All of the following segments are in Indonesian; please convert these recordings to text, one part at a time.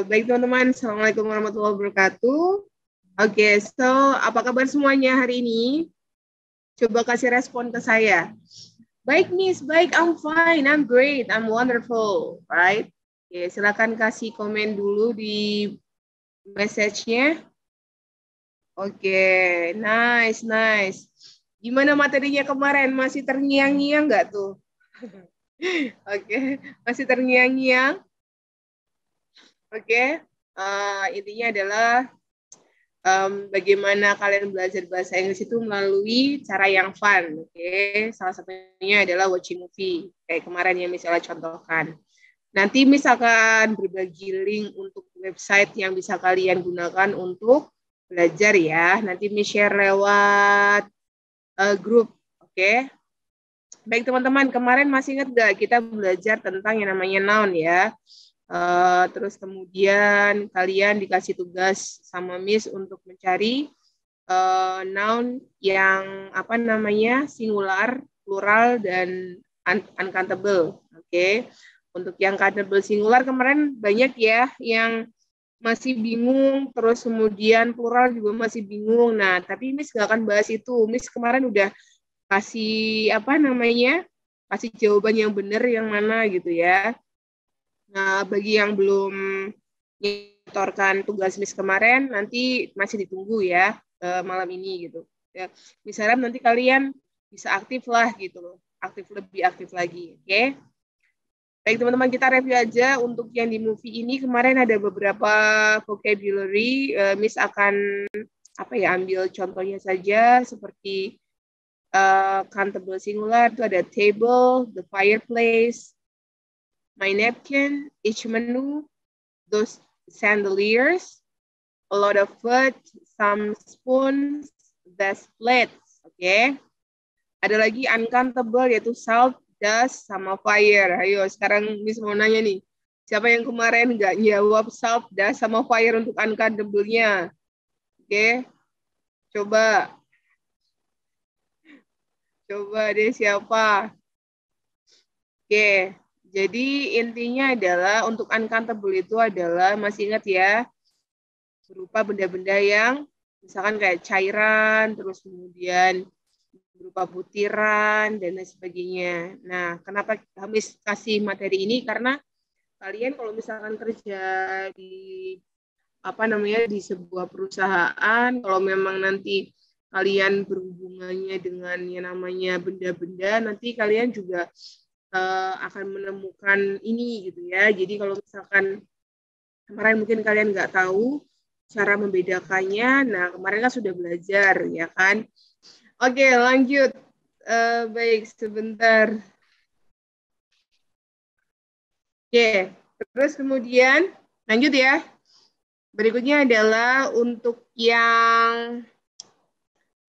Baik teman-teman, Assalamualaikum warahmatullahi wabarakatuh. Oke, so apa kabar semuanya hari ini? Coba kasih respon ke saya. Baik Miss, baik, I'm fine, I'm great, I'm wonderful, right? Oke, silakan kasih komen dulu di message-nya. Oke, nice. Gimana materinya kemarin? Masih terngiang-ngiang nggak tuh? Oke, masih terngiang-ngiang? Oke, intinya adalah bagaimana kalian belajar bahasa Inggris itu melalui cara yang fun. Oke, salah satunya adalah watching movie. Kayak kemarin yang misalnya contohkan. Nanti misalkan berbagi link untuk website yang bisa kalian gunakan untuk belajar ya. Nanti share lewat grup. Oke. Baik teman-teman, kemarin masih ingat nggak kita belajar tentang yang namanya noun ya. Terus kemudian kalian dikasih tugas sama Miss untuk mencari noun yang apa namanya singular, plural, dan uncountable. Oke. Untuk yang countable singular kemarin banyak ya yang masih bingung, terus kemudian plural juga masih bingung. Nah, tapi Miss gak akan bahas itu. Miss kemarin udah kasih apa namanya, kasih jawaban yang benar yang mana gitu ya. Nah, bagi yang belum menyetorkan tugas Miss kemarin, nanti masih ditunggu ya malam ini gitu. Ya, misalnya nanti kalian bisa aktif lah gitu loh, lebih aktif lagi, oke? Baik teman-teman, kita review aja untuk yang di movie ini. Kemarin ada beberapa vocabulary, Miss akan apa ya ambil contohnya saja seperti countable singular itu ada table, the fireplace, my napkin, each menu, those chandeliers, a lot of food, some spoons, that's plates. Oke. Ada lagi uncountable yaitu salt, dust, sama fire. Ayo sekarang Miss mau nanya nih. Siapa yang kemarin nggak jawab salt, dust, sama fire untuk uncountable-nya? Oke. Coba deh siapa? Oke. Jadi intinya adalah untuk uncountable itu adalah, masih ingat ya, berupa benda-benda yang misalkan kayak cairan, terus kemudian berupa butiran, dan lain sebagainya. Nah, kenapa kami kasih materi ini? Karena kalian kalau misalkan kerja di apa namanya di sebuah perusahaan, kalau memang nanti kalian berhubungannya dengan yang namanya benda-benda, nanti kalian juga akan menemukan ini gitu ya. Jadi kalau misalkan kemarin mungkin kalian nggak tahu cara membedakannya, nah kemarin kan sudah belajar ya kan. Oke, lanjut. Baik, sebentar. Oke, terus kemudian lanjut ya. Berikutnya adalah untuk yang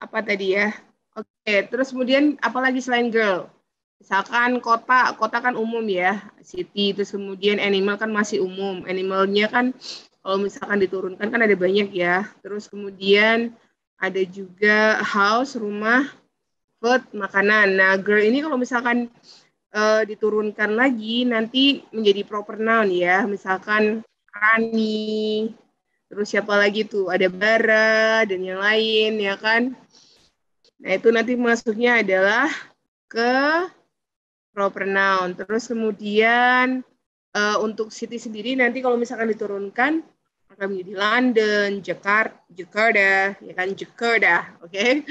apa tadi ya. Oke, terus kemudian apalagi selain girl? Misalkan kota kan umum ya, city, terus kemudian animal kan masih umum. Animalnya kan kalau misalkan diturunkan kan ada banyak ya. Terus kemudian ada juga house, rumah, food, makanan. Nah, girl ini kalau misalkan diturunkan lagi nanti menjadi proper noun ya. Misalkan Rani, terus siapa lagi tuh? Ada Bara dan yang lain ya kan. Nah, itu nanti masuknya adalah ke proper noun. Terus kemudian untuk city sendiri nanti kalau misalkan diturunkan akan menjadi London, Jakarta, ya kan Jakarta, oke? Okay?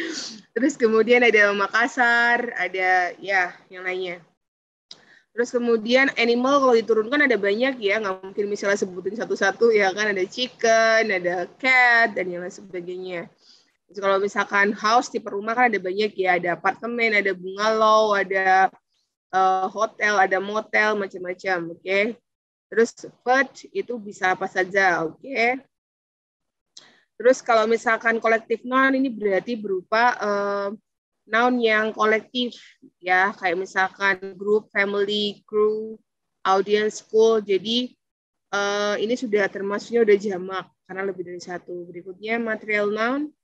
Terus kemudian ada Makassar, ada ya yang lainnya. Terus kemudian animal kalau diturunkan ada banyak ya, nggak mungkin misalnya sebutin satu-satu ya kan, ada chicken, ada cat, dan yang lain sebagainya. Terus kalau misalkan house, tipe rumah kan ada banyak ya, ada apartemen, ada bungalow, ada hotel, ada motel, macam-macam, oke? Terus food itu bisa apa saja, oke? Terus kalau misalkan kolektif noun ini berarti berupa noun yang kolektif ya, kayak misalkan group, family, crew, audience, school. Jadi ini sudah termasuknya udah jamak karena lebih dari satu. Berikutnya material noun.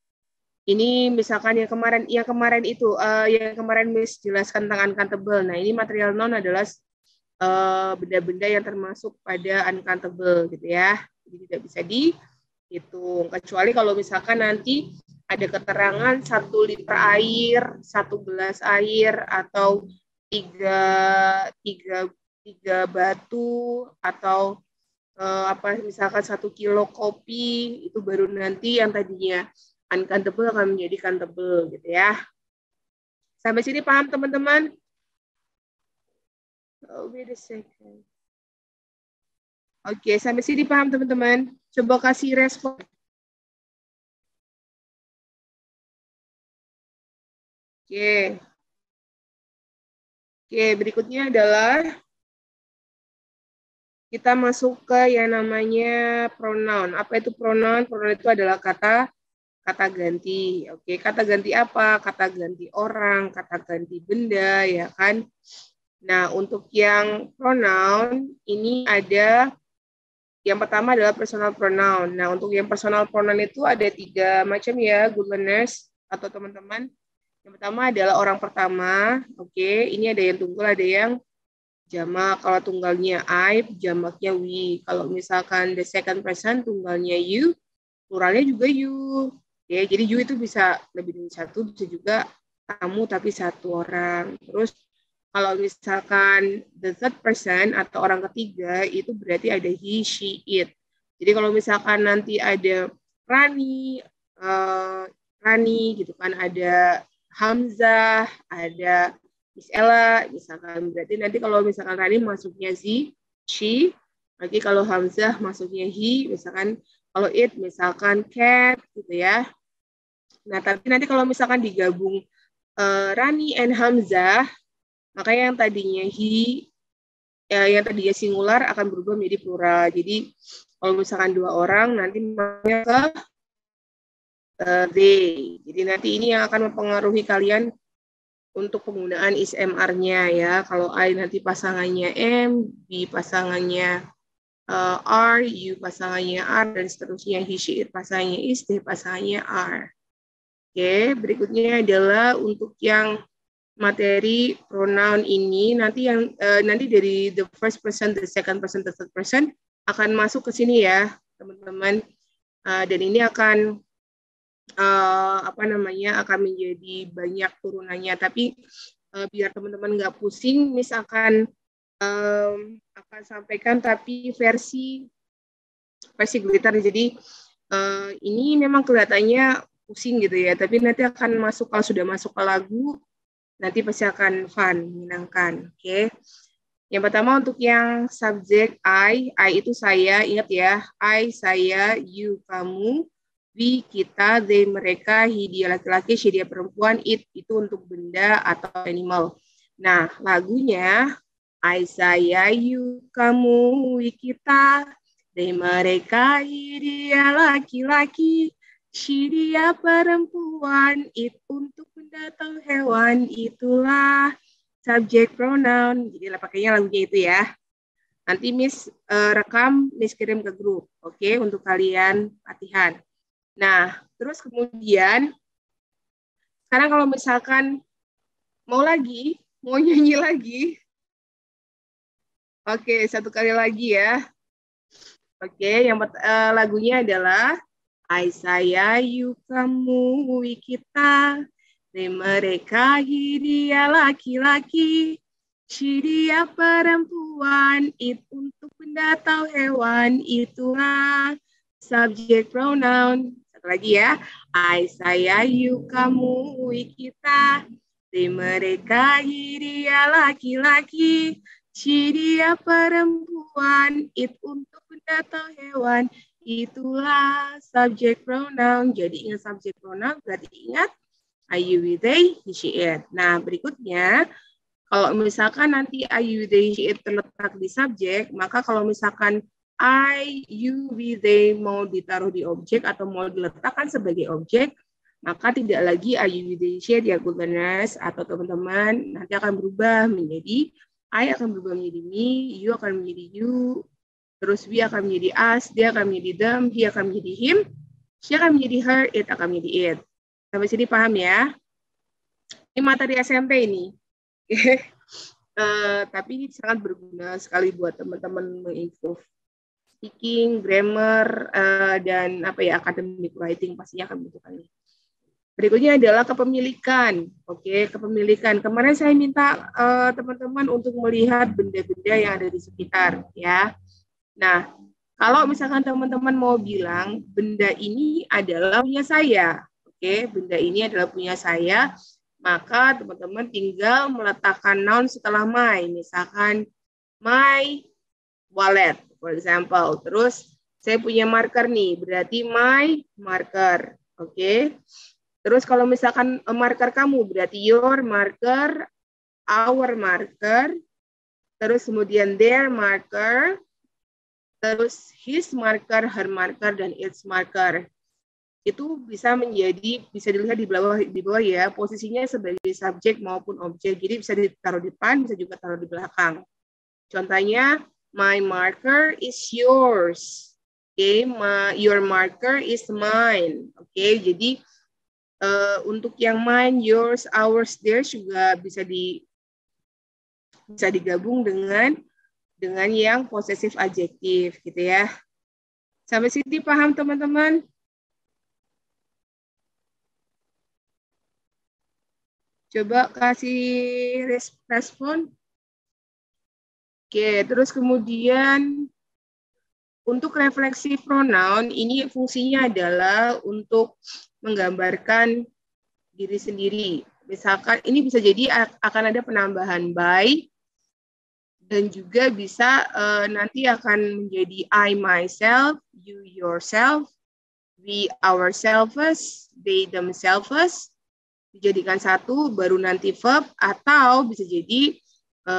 Ini misalkan yang kemarin itu yang kemarin Miss jelaskan tentang uncountable. Nah, ini material noun adalah benda-benda yang termasuk pada uncountable gitu ya. jadi tidak bisa dihitung. Kecuali kalau misalkan nanti ada keterangan 1 liter air, 1 gelas air, atau tiga batu, atau misalkan 1 kilo kopi, itu baru nanti yang tadinya uncountable akan menjadi countable gitu ya. Sampai sini paham teman-teman? Oh, wait a second. Oke, sampai sini paham teman-teman? Coba kasih respon. Oke. Oke, berikutnya adalah kita masuk ke yang namanya pronoun. Apa itu pronoun? Pronoun itu adalah kata ganti. Oke, kata ganti apa? Kata ganti orang, kata ganti benda, ya kan? Nah, untuk yang pronoun, ini ada, yang pertama adalah personal pronoun. Nah, untuk yang personal pronoun itu ada 3 macam ya, good learners atau teman-teman. Yang pertama adalah orang pertama. Oke, ini ada yang tunggal, ada yang jamak. Kalau tunggalnya I, jamaknya we. Kalau misalkan the second person, tunggalnya you, pluralnya juga you. Oke, jadi you itu bisa lebih dari 1, bisa juga kamu tapi 1 orang. Terus kalau misalkan the third person atau orang ketiga, itu berarti ada he, she, it. Jadi kalau misalkan nanti ada Rani, Rani gitu kan, ada Hamzah, ada Miss Ella, misalkan. Berarti nanti kalau misalkan Rani masuknya she, lagi kalau Hamzah masuknya he, misalkan kalau it misalkan cat gitu ya. Nah, tapi nanti kalau misalkan digabung Rani and Hamzah, maka yang tadinya he, yang tadinya singular akan berubah menjadi plural. Jadi kalau misalkan 2 orang, nanti makanya ke they. Jadi nanti ini yang akan mempengaruhi kalian untuk penggunaan is MR-nya ya. Kalau I nanti pasangannya M, B pasangannya R, U pasangannya R, dan seterusnya. He, she, it pasangannya is, they pasangannya R. Oke, berikutnya adalah untuk yang materi pronoun ini nanti yang nanti dari the first person, the second person, the third person akan masuk ke sini ya, teman-teman. Dan ini akan akan menjadi banyak turunannya. Tapi biar teman-teman nggak pusing, Miss akan sampaikan tapi versi glitter. Jadi ini memang kelihatannya pusing gitu ya, tapi nanti akan masuk, kalau sudah masuk ke lagu nanti pasti akan fun, menyenangkan. Oke. Yang pertama untuk yang subjek I itu saya, ingat ya, I, saya, you, kamu, we, kita, they, mereka, he, dia laki-laki, she, dia perempuan, it, itu untuk benda atau animal. Nah, lagunya I, saya, you, kamu, we, kita, they, mereka, he, dia laki-laki, she, dia perempuan, it, untuk benda atau hewan, itulah subject pronoun. Jadi pakainya lagunya itu ya. Nanti Miss rekam, Miss kirim ke grup. Oke, untuk kalian latihan. Nah, terus kemudian sekarang kalau misalkan mau nyanyi lagi. Oke, 1 kali lagi ya. Oke, yang lagunya adalah I, saya, you, kamu, we, kita, they, mereka, he, dia laki-laki, she, dia perempuan, it, untuk benda atau hewan, itulah subject pronoun. Satu lagi ya, I, saya, you, kamu, we, kita, they, mereka, he, dia laki-laki, she, dia perempuan, it, untuk benda atau hewan, itulah subject pronoun. Jadi ingat subject pronoun, berarti ingat I, you, we, they, he, she, it. Nah, berikutnya, kalau misalkan nanti I, you, they, she, it terletak di subjek, maka kalau misalkan I, you, we, they mau ditaruh di objek atau mau diletakkan sebagai objek, maka tidak lagi I, you, we, they, she, it ya good learners atau teman-teman, nanti akan berubah menjadi I akan berubah menjadi me, you akan menjadi you, terus we akan menjadi us, dia akan menjadi them, he akan menjadi him, she akan menjadi her, it akan menjadi it. Sampai sini paham ya? Ini materi SMP ini. Tapi ini sangat berguna sekali buat teman-teman mengimprove. speaking, grammar, dan academic writing pastinya akan membutuhkan ini. Berikutnya adalah kepemilikan. Oke, kepemilikan. Kemarin saya minta teman-teman untuk melihat benda-benda yang ada di sekitar, ya. Nah, kalau misalkan teman-teman mau bilang benda ini adalah punya saya, oke, benda ini adalah punya saya, maka teman-teman tinggal meletakkan noun setelah my. Misalkan my wallet, for example. Terus saya punya marker nih, berarti my marker, oke. Terus kalau misalkan marker kamu, berarti your marker, our marker, terus kemudian their marker, terus his marker, her marker, dan its marker. Itu bisa dilihat di bawah ya, posisinya sebagai subjek maupun objek. Jadi bisa ditaruh di depan, bisa juga taruh di belakang. Contohnya, my marker is yours. Okay, your marker is mine. Okay, jadi untuk yang mine, yours, ours, theirs juga bisa digabung dengan yang posesif adjektif gitu ya. Sampai sini paham teman-teman? Coba kasih respon. Oke, terus kemudian untuk refleksi pronoun ini fungsinya adalah untuk menggambarkan diri sendiri. Misalkan ini bisa jadi akan ada penambahan by, dan juga bisa nanti akan menjadi I myself, you yourself, we ourselves, they themselves, dijadikan satu baru nanti verb, atau bisa jadi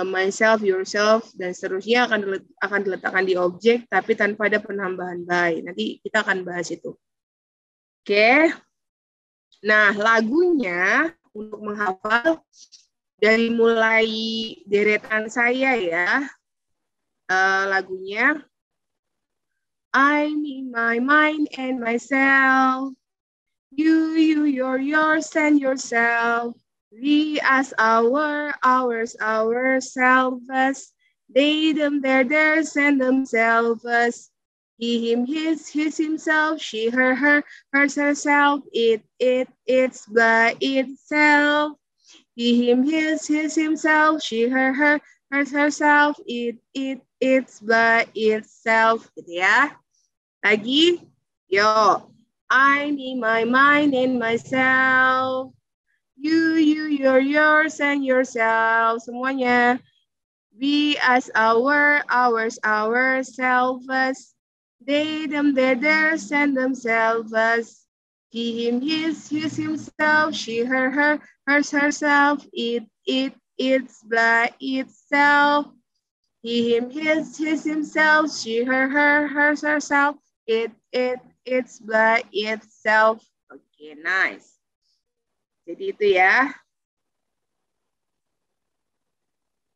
myself, yourself, dan seterusnya akan diletakkan di objek tapi tanpa ada penambahan by. Nanti kita akan bahas itu. Oke. Nah, lagunya untuk menghafal dari mulai deretan saya ya, lagunya I, me, my, mine, and myself. You, yours, and yourself. We, us, our, ours, ourselves. They, them, theirs, and themselves. He, him, his, himself. She, her, hers, herself. It, its, by itself. He, him, his, himself. She, her, hers, herself. It, its, by itself. Gitu ya. Lagi, yo. I, me, my, mine, and myself. You, your, yours, and yourself. Semuanya. We, us, our, ours, ourselves. They, them, theirs, and themselves. He, him, his, himself. She, her, hers, herself. It, its, by itself. He, him, his, himself. She, her, hers, herself. It, its, by itself. Oke, nice. Jadi itu ya.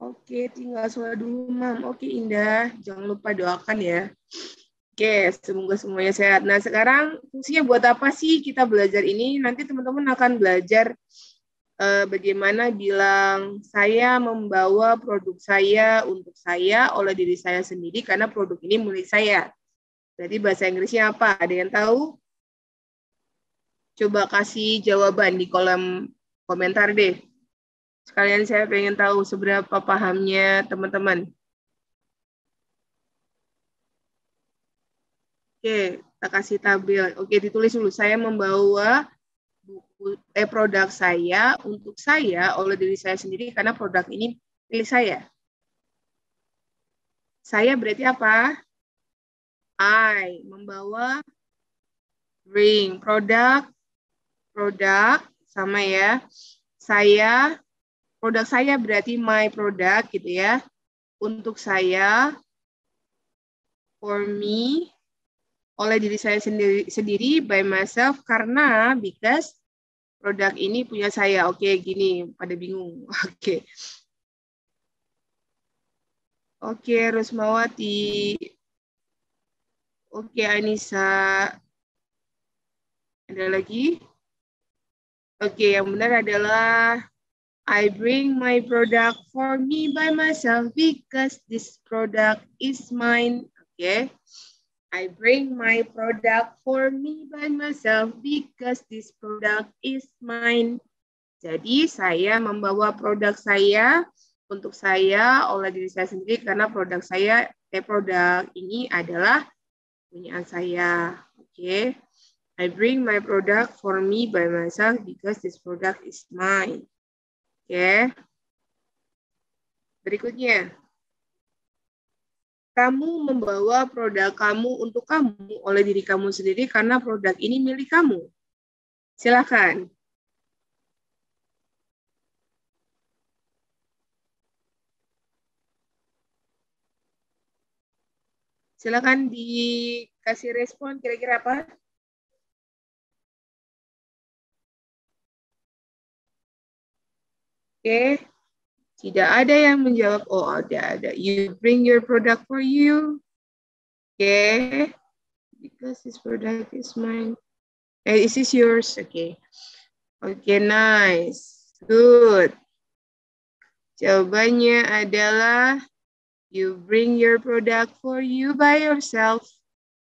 Oke, tinggal sholat dulu, Mam. Oke, Indah. Jangan lupa doakan ya. Oke, semoga semuanya sehat. Nah, sekarang fungsinya buat apa sih kita belajar ini? Nanti teman-teman akan belajar bagaimana bilang saya membawa produk saya untuk saya oleh diri saya sendiri karena produk ini milik saya. Jadi bahasa Inggrisnya apa? Ada yang tahu? Coba kasih jawaban di kolom komentar deh. Sekalian saya pengen tahu seberapa pahamnya teman-teman. Oke, kita kasih tabel. Oke, ditulis dulu. Saya membawa produk saya untuk saya oleh diri saya sendiri karena produk ini milik saya. Saya berarti apa? I membawa bring produk sama ya. Saya produk saya berarti my product gitu ya. Untuk saya, for me, oleh diri saya sendiri by myself karena because produk ini punya saya. Oke, gini pada bingung. Oke. Oke, Rusmawati. Oke, Anissa. Ada lagi? Oke, yang benar adalah I bring my product for me by myself because this product is mine. Oke. I bring my product for me by myself because this product is mine. Jadi saya membawa produk saya untuk saya oleh diri saya sendiri karena produk ini adalah punyaan saya. Oke. I bring my product for me by myself because this product is mine. Oke. Berikutnya. Kamu membawa produk kamu untuk kamu oleh diri kamu sendiri karena produk ini milik kamu. Silakan. Silakan dikasih respon kira-kira apa? Oke. Tidak ada yang menjawab. Oh, ada. You bring your product for you. Oke. Because this product is mine. Is this yours? Okay. Okay, nice. Good. Jawabannya adalah you bring your product for you by yourself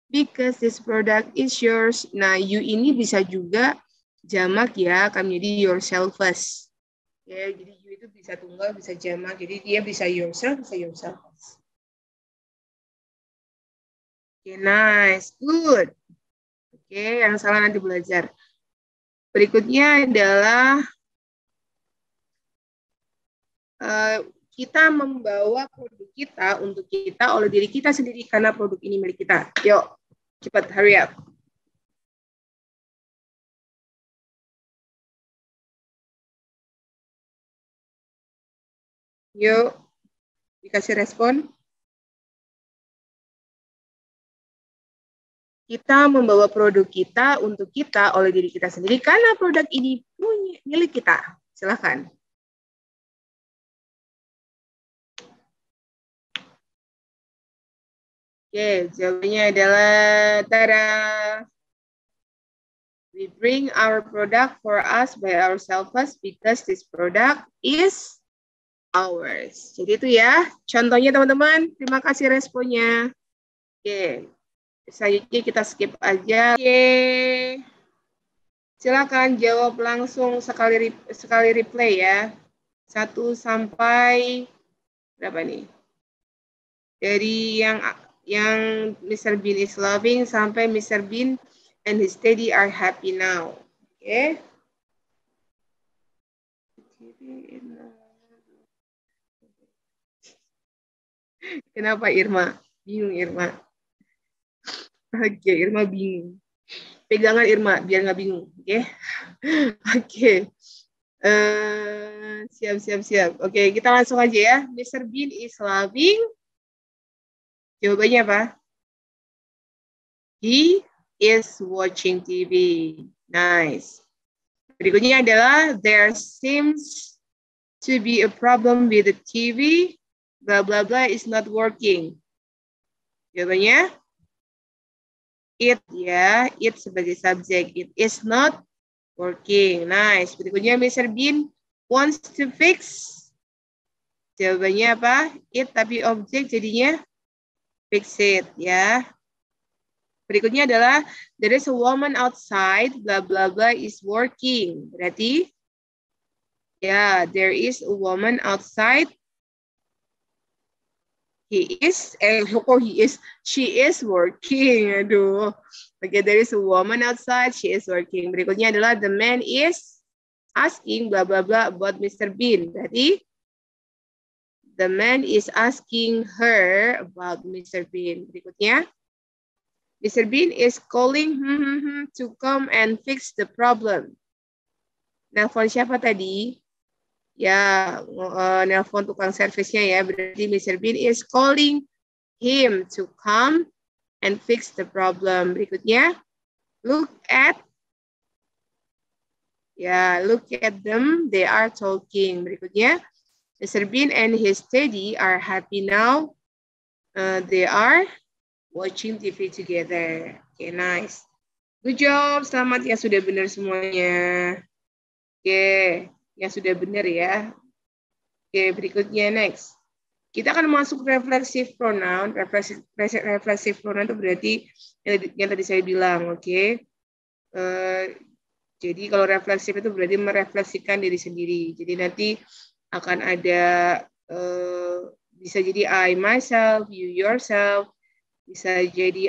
because this product is yours. Nah, you ini bisa juga jamak ya, akan menjadi yourselves. Ya, jadi you itu bisa tunggal, bisa jamak. Jadi dia bisa yourself, bisa yourselves. Oke, nice. Good. Oke, yang salah nanti belajar. Berikutnya adalah kita membawa produk kita untuk kita oleh diri kita sendiri karena produk ini milik kita. Yuk, cepat, hurry up. Yuk, dikasih respon. Kita membawa produk kita untuk kita oleh diri kita sendiri karena produk ini milik kita. Silakan. Oke, jawabannya adalah tada. We bring our product for us by ourselves because this product is ours. Jadi itu ya, contohnya teman-teman. Terima kasih responnya. Oke, selanjutnya kita skip aja. Oke, silakan jawab langsung sekali replay ya. 1 sampai berapa nih? Dari yang Mr. Bean is loving sampai Mr. Bean and his daddy are happy now. Oke. Kenapa Irma? Bingung Irma. Oke, Irma bingung. Pegangan Irma biar nggak bingung. Oke. Oke. Siap. Oke, kita langsung aja ya. Mr. Bean is loving. Jawabannya apa? He is watching TV. Nice. Berikutnya adalah there seems to be a problem with the TV. Blah blah blah is not working. Jawabannya it ya, it sebagai subjek. It is not working. Nice. Berikutnya Mr. Bean wants to fix. Jawabannya apa? It tapi objek jadinya fix it ya. Berikutnya adalah there is a woman outside, blah blah blah is working. Berarti ya, there is a woman outside. She is working. Aduh. Okay, there is a woman outside, she is working. Berikutnya adalah the man is asking blah blah blah about Mr. Bean. Berarti the man is asking her about Mr. Bean. Berikutnya Mr. Bean is calling to come and fix the problem. Nelfon siapa tadi? Ya, nelfon tukang servisnya ya. Berarti Mr. Bean is calling him to come and fix the problem. Berikutnya, look at them. They are talking. Berikutnya, Mr. Bean and his daddy are happy now. They are watching TV together. Okay, nice. Good job. Selamat yang sudah benar semuanya. Oke, yang sudah benar ya. Oke, berikutnya next. Kita akan masuk reflexive pronoun. Reflexive pronoun itu berarti yang tadi saya bilang, oke? Jadi kalau refleksif itu berarti merefleksikan diri sendiri. Jadi nanti akan ada bisa jadi I myself, you yourself, bisa jadi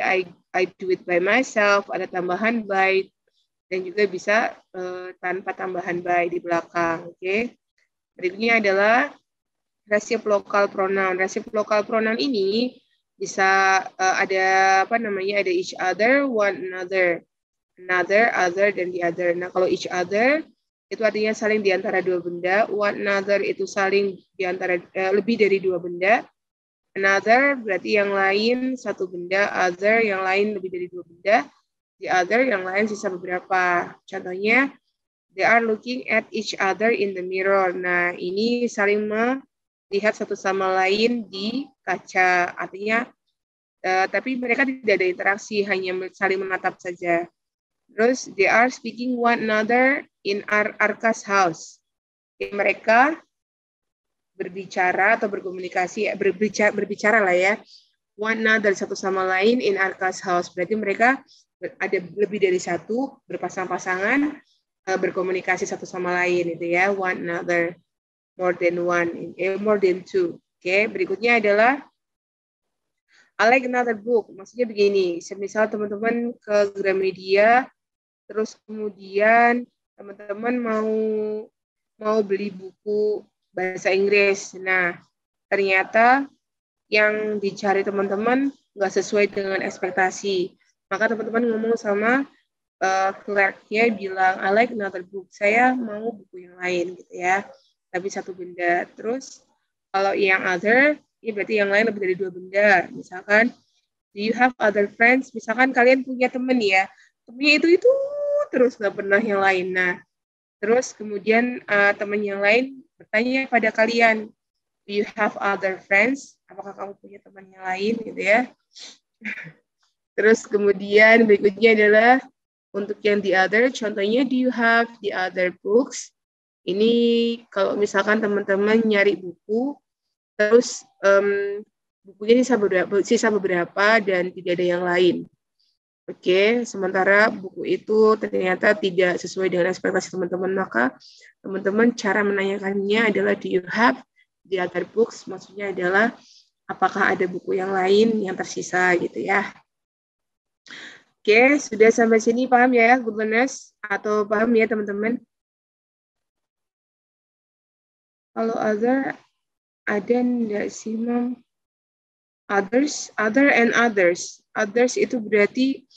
I do it by myself, ada tambahan by, dan juga bisa tanpa tambahan by di belakang. Oke. Berikutnya adalah reciprocal pronoun. Reciprocal pronoun ini bisa ada apa namanya? Ada each other, one another, other, dan the other. Nah, kalau each other itu artinya saling di antara dua benda. One another itu saling di antara lebih dari dua benda. Another berarti yang lain satu benda. Other yang lain lebih dari dua benda. The other yang lain sisa beberapa. Contohnya, they are looking at each other in the mirror. Nah, ini saling melihat satu sama lain di kaca. Artinya, tapi mereka tidak ada interaksi, hanya saling menatap saja. Terus, they are speaking one another in Arka's house. Mereka berbicara atau berkomunikasi, berbicara lah ya, one another satu sama lain in Arka's house. Berarti mereka ada lebih dari satu, berpasang-pasangan, berkomunikasi satu sama lain itu ya, one another, more than one, more than two. Oke, berikutnya adalah I like another book. Maksudnya begini, semisal teman-teman ke Gramedia, terus kemudian teman-teman mau beli buku bahasa Inggris. Nah, ternyata yang dicari teman-teman nggak sesuai dengan ekspektasi. Maka teman-teman ngomong sama clerk-nya bilang, I like another book. Saya mau buku yang lain gitu ya. Tapi satu benda. Terus kalau yang other, ini berarti yang lain lebih dari dua benda. Misalkan, do you have other friends? Misalkan kalian punya teman ya. Temennya itu terus nggak pernah yang lain. Nah, terus kemudian teman yang lain bertanya pada kalian, do you have other friends? Apakah kamu punya teman yang lain gitu ya? Terus kemudian berikutnya adalah untuk yang the other, contohnya do you have the other books? Ini kalau misalkan teman-teman nyari buku, terus bukunya sisa beberapa dan tidak ada yang lain. Oke, sementara buku itu ternyata tidak sesuai dengan ekspektasi teman-teman, maka teman-teman cara menanyakannya adalah do you have the other books? Maksudnya adalah apakah ada buku yang lain yang tersisa gitu ya. Oke, sudah sampai sini paham ya, Goodness? Atau paham ya teman-teman? Kalau other ada enggak sih, Mam? Others, other and others. Others itu berarti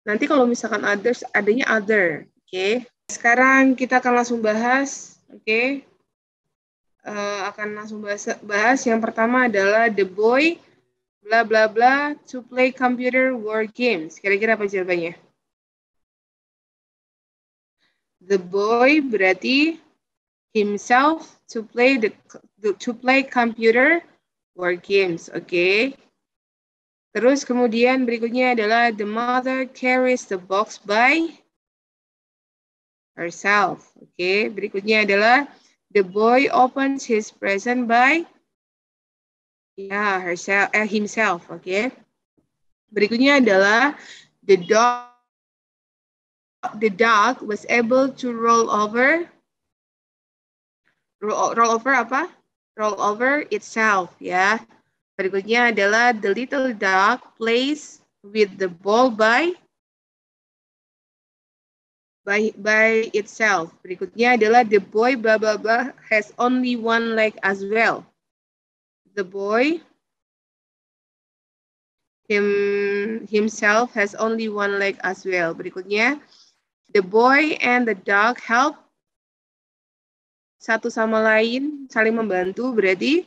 nanti kalau misalkan others adanya other, oke? Sekarang kita akan langsung bahas, oke? Akan langsung bahas. Yang pertama adalah the boy bla bla bla to play computer word games. Kira-kira apa jawabannya? The boy berarti himself to play computer word games, oke? Terus kemudian berikutnya adalah the mother carries the box by herself, oke? Berikutnya adalah the boy opens his present by himself, oke? Berikutnya adalah the dog was able to roll over apa? Roll over itself, ya. Berikutnya adalah the little dog plays with the ball by itself. Berikutnya adalah the boy blah blah blah has only one leg as well. The boy himself has only one leg as well. Berikutnya, the boy and the dog help satu sama lain, saling membantu, berarti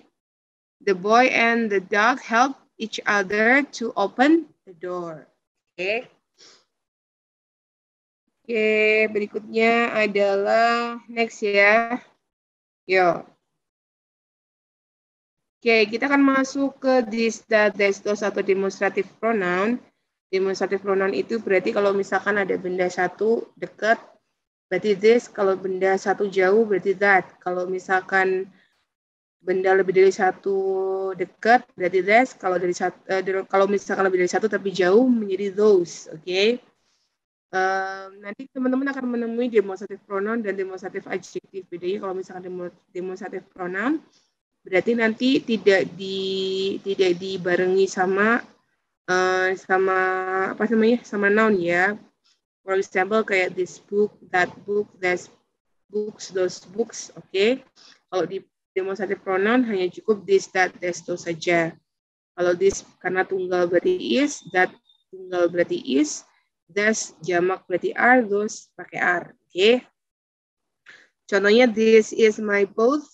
the boy and the dog help each other to open the door. Oke. Oke, berikutnya adalah next ya. Yo. Oke, kita akan masuk ke this, that, those atau demonstrative pronoun. Demonstrative pronoun itu berarti kalau misalkan ada benda satu dekat, berarti this. Kalau benda satu jauh, berarti that. Kalau misalkan benda lebih dari satu dekat berarti that's, kalau dari satu, kalau misalkan lebih dari satu tapi jauh menjadi those, oke? Nanti teman-teman akan menemui demonstrative pronoun dan demonstrative adjective. Bedanya kalau misalkan demonstrative pronoun berarti nanti tidak dibarengi sama apa namanya, sama noun ya. For example kayak this book, that book, that books, those books, oke? Kalau di demonstrative pronoun hanya cukup this, that, those saja. Kalau this karena tunggal berarti is, that tunggal berarti is, that's jamak berarti are, those pakai are. Oke. Contohnya this is my boat,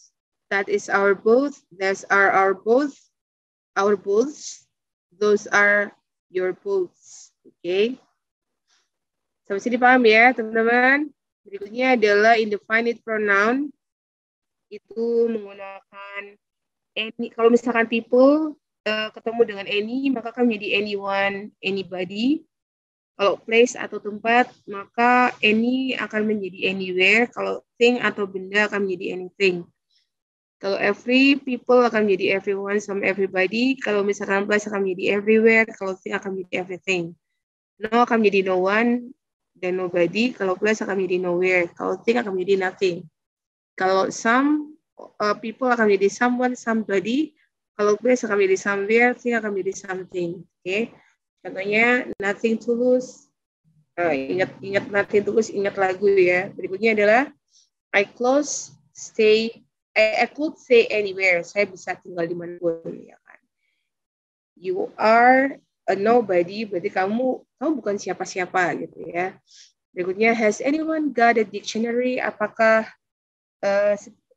that is our boat, that's are our boat, our boats, those are your boats. Oke. Sampai sini paham ya, teman-teman? Berikutnya adalah indefinite pronoun. Itu menggunakan any. Kalau misalkan people ketemu dengan any, maka akan menjadi anyone, anybody. Kalau place atau tempat, maka any akan menjadi anywhere. Kalau thing atau benda akan menjadi anything. Kalau every, people akan menjadi everyone, some, everybody. Kalau misalkan place akan menjadi everywhere. Kalau thing akan menjadi everything. No akan menjadi no one dan nobody. Kalau place akan menjadi nowhere. Kalau thing akan menjadi nothing. Kalau some, people akan menjadi someone, somebody. Kalau place akan menjadi somewhere, thing akan menjadi something. Oke. Contohnya nothing to lose. Ingat nothing to lose, ingat lagu ya. Berikutnya adalah I could stay anywhere. Saya bisa tinggal di mana pun, ya kan. You are a nobody, berarti kamu bukan siapa-siapa gitu ya. Berikutnya, has anyone got a dictionary? Apakah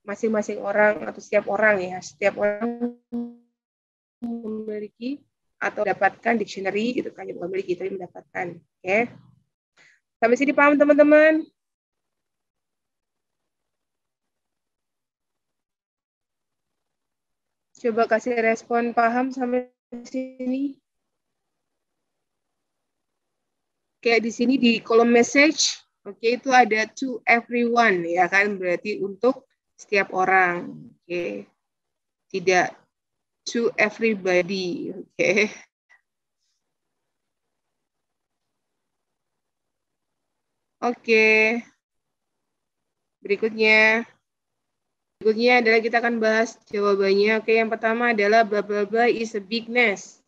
masing-masing orang atau setiap orang memiliki atau dapatkan dictionary, itu kan, bukan memiliki tapi mendapatkan. Oke. Sampai sini paham teman-teman? Coba kasih respon paham sampai sini. Kayak di sini di kolom message, oke, itu ada to everyone ya kan, berarti untuk setiap orang. Oke. Tidak to everybody. Oke. Oke. Berikutnya adalah kita akan bahas jawabannya. Oke, yang pertama adalah blah blah blah is a big mess.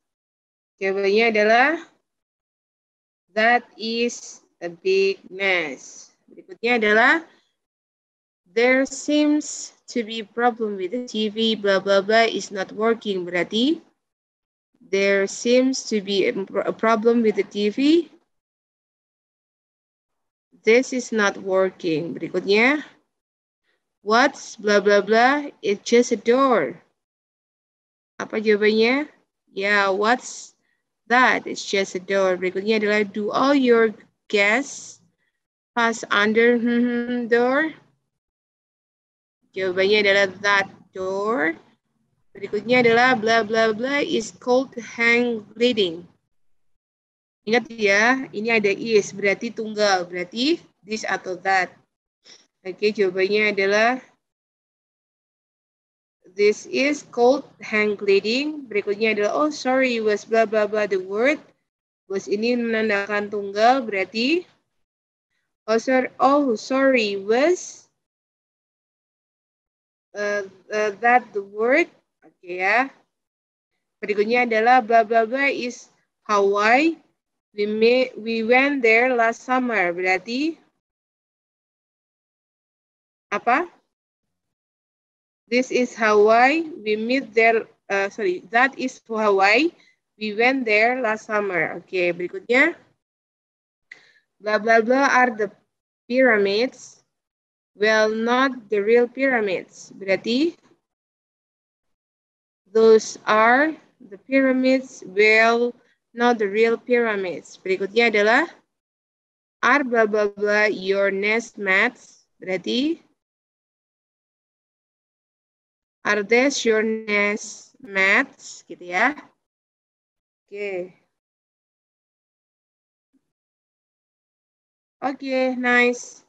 Jawabannya adalah that is a big mess. Berikutnya adalah there seems to be a problem with the TV, blah blah blah is not working. Berarti there seems to be a problem with the TV. This is not working. Berikutnya, what's blah blah blah? It's just a door. Apa jawabannya? Ya, what's that? It's just a door. Berikutnya adalah do all your guests pass under door? Jawabannya adalah that door. Berikutnya adalah blah blah blah is called hang gliding. Ingat ya, ini ada is, berarti tunggal, berarti this atau that. Oke, jawabannya adalah this is called hang gliding. Berikutnya adalah oh sorry was blah blah blah the word. Was ini menandakan tunggal, berarti oh sorry was that the word. Oke ya. Berikutnya adalah blah blah blah is Hawaii. We went there last summer. Berarti apa? This is Hawaii. We meet there. That is Hawaii. We went there last summer. Oke, berikutnya. Blah blah blah are the pyramids. Well, not the real pyramids. Berarti those are the pyramids. Well, not the real pyramids. Berikutnya adalah are blah blah blah your nest mats. Berarti are these your nest mats? Gitu ya. Oke. Oke, nice.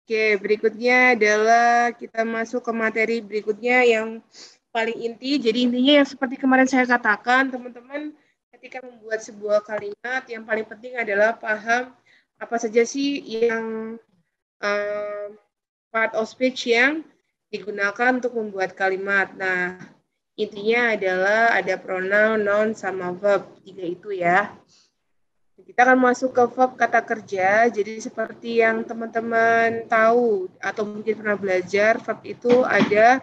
Oke, berikutnya adalah kita masuk ke materi berikutnya yang paling inti. Jadi intinya yang seperti kemarin saya katakan, teman-teman ketika membuat sebuah kalimat, yang paling penting adalah paham apa saja sih yang part of speech yang digunakan untuk membuat kalimat. Nah, intinya adalah ada pronoun, noun, sama verb. 3 itu ya. Kita akan masuk ke verb kata kerja. Jadi seperti yang teman-teman tahu atau mungkin pernah belajar, verb itu ada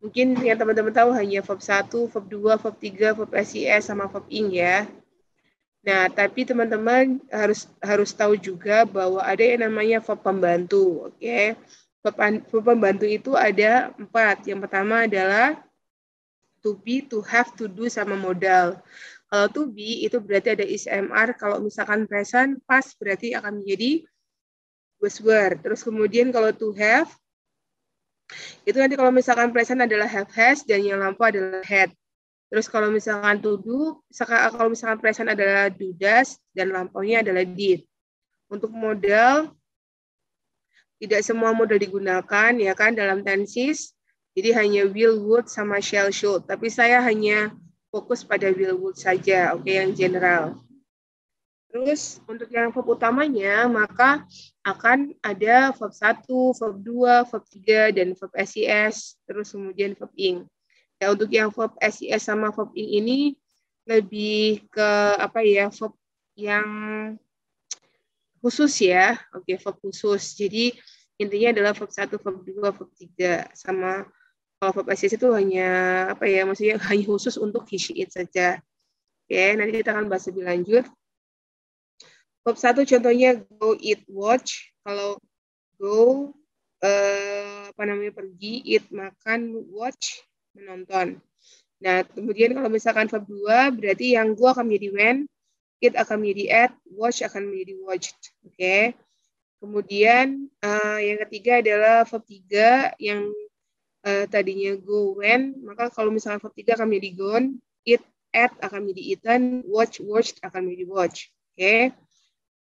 mungkin yang teman-teman tahu hanya verb 1, verb 2, verb 3, verb SIS sama verb ing ya. Nah, tapi teman-teman harus tahu juga bahwa ada yang namanya verb pembantu, oke? Verb pembantu itu ada 4. Yang pertama adalah to be, to have, to do, sama modal. Kalau to be itu berarti ada is MR, kalau misalkan present past berarti akan menjadi buzzword. Terus kemudian kalau to have itu nanti kalau misalkan present adalah have has dan yang lampau adalah had. Terus kalau misalkan to do, kalau misalkan present adalah do does dan lampaunya adalah did. Untuk modal tidak semua modal digunakan ya kan dalam tenses. Jadi hanya will, would, sama shall, should. Tapi saya hanya fokus pada will, would saja, oke, yang general. Terus untuk yang verb utamanya, maka akan ada verb 1, verb 2, verb 3, dan verb SIS, terus kemudian verb ing. Ya, untuk yang verb SIS sama verb ing ini lebih ke apa ya, verb yang khusus ya. Oke, verb khusus. Jadi intinya adalah verb 1, verb 2, verb 3, sama kalau verb SIS itu hanya apa ya, maksudnya hanya khusus untuk he, she, it saja. Oke, nanti kita akan bahas lebih lanjut. Verb 1 contohnya go, eat, watch. Kalau go pergi, eat, makan, watch, menonton. Nah, kemudian kalau misalkan verb 2 berarti yang go akan menjadi when, eat akan menjadi ate, watch akan menjadi watched. Oke. Kemudian yang ketiga adalah verb 3 yang tadinya go when, maka kalau misalkan verb 3 akan menjadi gone, eat, ate akan menjadi eaten, watch, watched akan menjadi watch. Oke.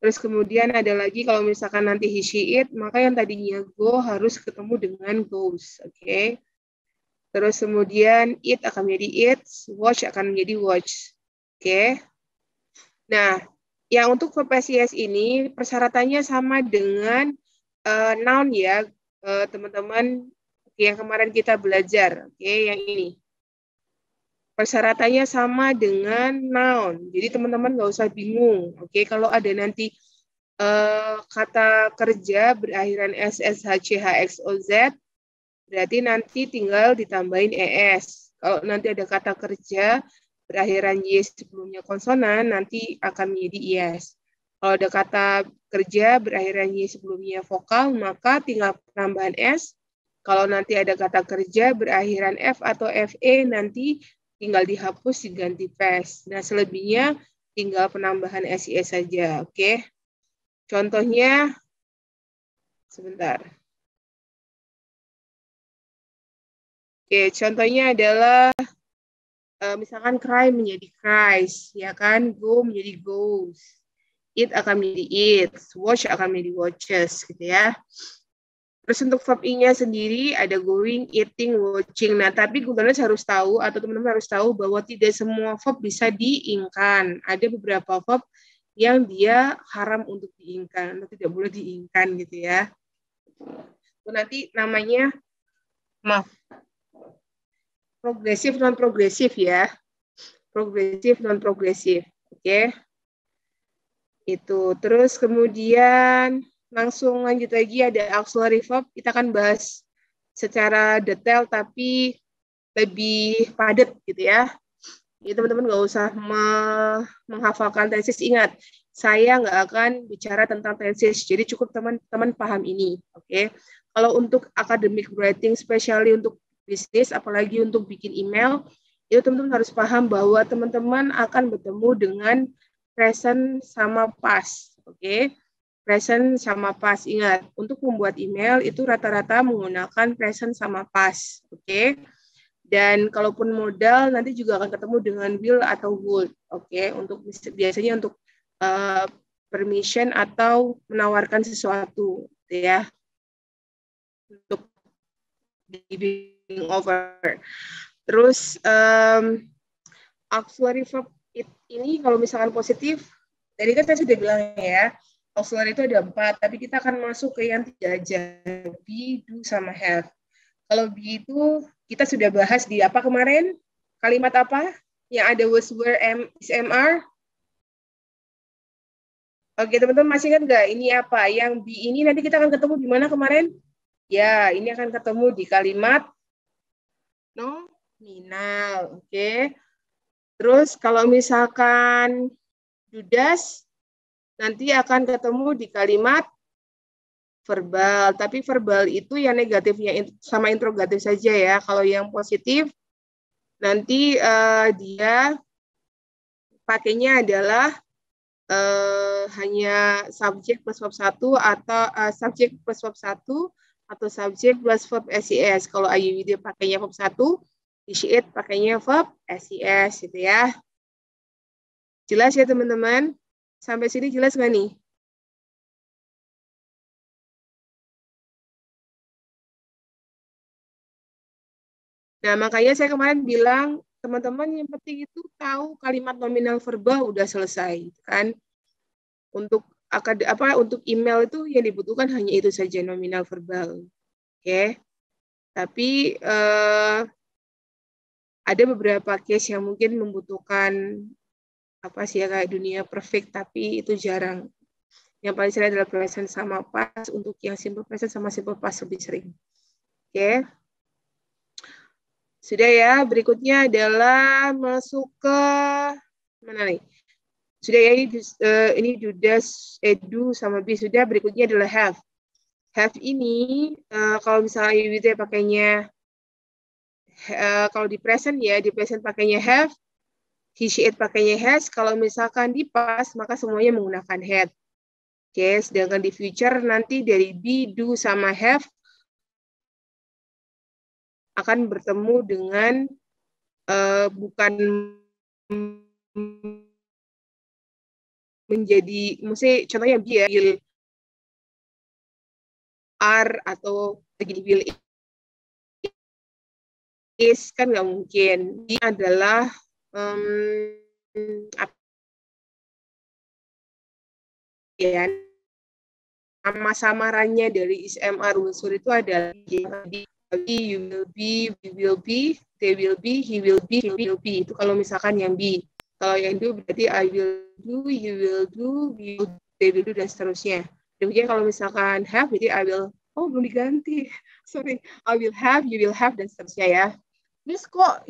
Terus kemudian ada lagi kalau misalkan nanti he, she, it, maka yang tadinya go harus ketemu dengan goes. Oke. Terus kemudian it akan menjadi eats, watch akan menjadi watch. Oke. Nah, yang untuk verb SIS ini persyaratannya sama dengan noun ya, teman-teman yang kemarin kita belajar. Oke, yang ini. Persyaratannya sama dengan noun. Jadi teman-teman nggak usah bingung. Oke, kalau ada nanti kata kerja berakhiran S, S, H, C, H, X, O, Z, berarti nanti tinggal ditambahin ES. Kalau nanti ada kata kerja berakhiran Y sebelumnya konsonan, nanti akan menjadi IS. Kalau ada kata kerja berakhiran Y sebelumnya vokal, maka tinggal penambahan S. Kalau nanti ada kata kerja berakhiran F atau FE, nanti tinggal dihapus diganti PES. Nah, selebihnya tinggal penambahan SIS saja. Oke. Contohnya, sebentar. Oke, contohnya adalah misalkan cry menjadi cries, ya kan? Go menjadi goes. Eat akan menjadi eats. Watch akan menjadi watches, gitu ya. Terus untuk verb ing-nya sendiri ada going, eating, watching. Nah, tapi Google harus tahu atau teman-teman harus tahu bahwa tidak semua verb bisa diingkan. Ada beberapa verb yang dia haram untuk diingkan, atau tidak boleh diingkan gitu ya. Itu nanti namanya, maaf, progresif non progresif ya. Progresif non progresif. Oke. Itu. Terus kemudian langsung lanjut lagi ada auxiliary verb. Kita akan bahas secara detail tapi lebih padat gitu ya. Jadi teman-teman nggak usah menghafalkan tenses. Ingat, saya nggak akan bicara tentang tenses. Jadi cukup teman-teman paham ini. Oke. Kalau untuk academic writing, especially untuk bisnis, apalagi untuk bikin email, itu teman-teman harus paham bahwa teman-teman akan bertemu dengan present sama past. Oke. Present sama past. Ingat, untuk membuat email itu rata-rata menggunakan present sama past. Oke. Dan kalaupun modal nanti juga akan ketemu dengan will atau would. Oke. Untuk biasanya untuk permission atau menawarkan sesuatu, ya. untuk being over. Terus auxiliary verb ini kalau misalkan positif, tadi kan saya sudah bilang ya, auxiliary itu ada 4, tapi kita akan masuk ke yang 3 aja, be, do, sama have. Kalau be itu kita sudah bahas di apa kemarin? Kalimat apa? Yang ada was, were, am, is, mr. Oke, teman-teman masih ingat nggak ini apa? Yang be ini nanti kita akan ketemu di mana kemarin? Ya, ini akan ketemu di kalimat nominal. Oke. Terus kalau misalkan does, nanti akan ketemu di kalimat verbal. Tapi verbal itu yang negatifnya sama interrogatif saja ya. Kalau yang positif, nanti dia pakainya adalah hanya subjek plus verb 1 atau subjek plus verb 1 atau subjek plus verb SIS. Kalau IUD pakainya verb 1, initiate pakainya verb SIS gitu ya. Jelas ya teman-teman? Sampai sini jelas nggak nih? Nah, makanya saya kemarin bilang, teman-teman yang penting itu tahu kalimat nominal verbal udah selesai, kan? Untuk untuk email itu yang dibutuhkan hanya itu saja, nominal verbal. Oke. Tapi ada beberapa case yang mungkin membutuhkan apa sih ya kayak dunia perfect, tapi itu jarang. Yang paling sering adalah present sama past. Untuk yang simple present sama simple past lebih sering. Oke. Sudah ya, berikutnya adalah masuk ke mana nih? Sudah ya, ini do, does, do sama be sudah. Berikutnya adalah have. Have ini kalau misalnya you pakainya kalau di present ya, di present pakainya have, he, she, it pakainya has. Kalau misalkan di past maka semuanya menggunakan had. Oke, sedangkan di future nanti dari be, do sama have akan bertemu dengan bukan menjadi, maksudnya contohnya be ya, will are atau lagi di will is kan nggak mungkin. Ini adalah apa ya, nama samarannya dari is, mr, unsur itu adalah you will be, we will be, they will be, he will be, she will be. Itu kalau misalkan yang be. Kalau yang do berarti I will do, you will do, they will do, dan seterusnya. Demikian kalau misalkan have, berarti I will, oh belum diganti. Sorry, I will have, you will have, dan seterusnya ya. Terus kok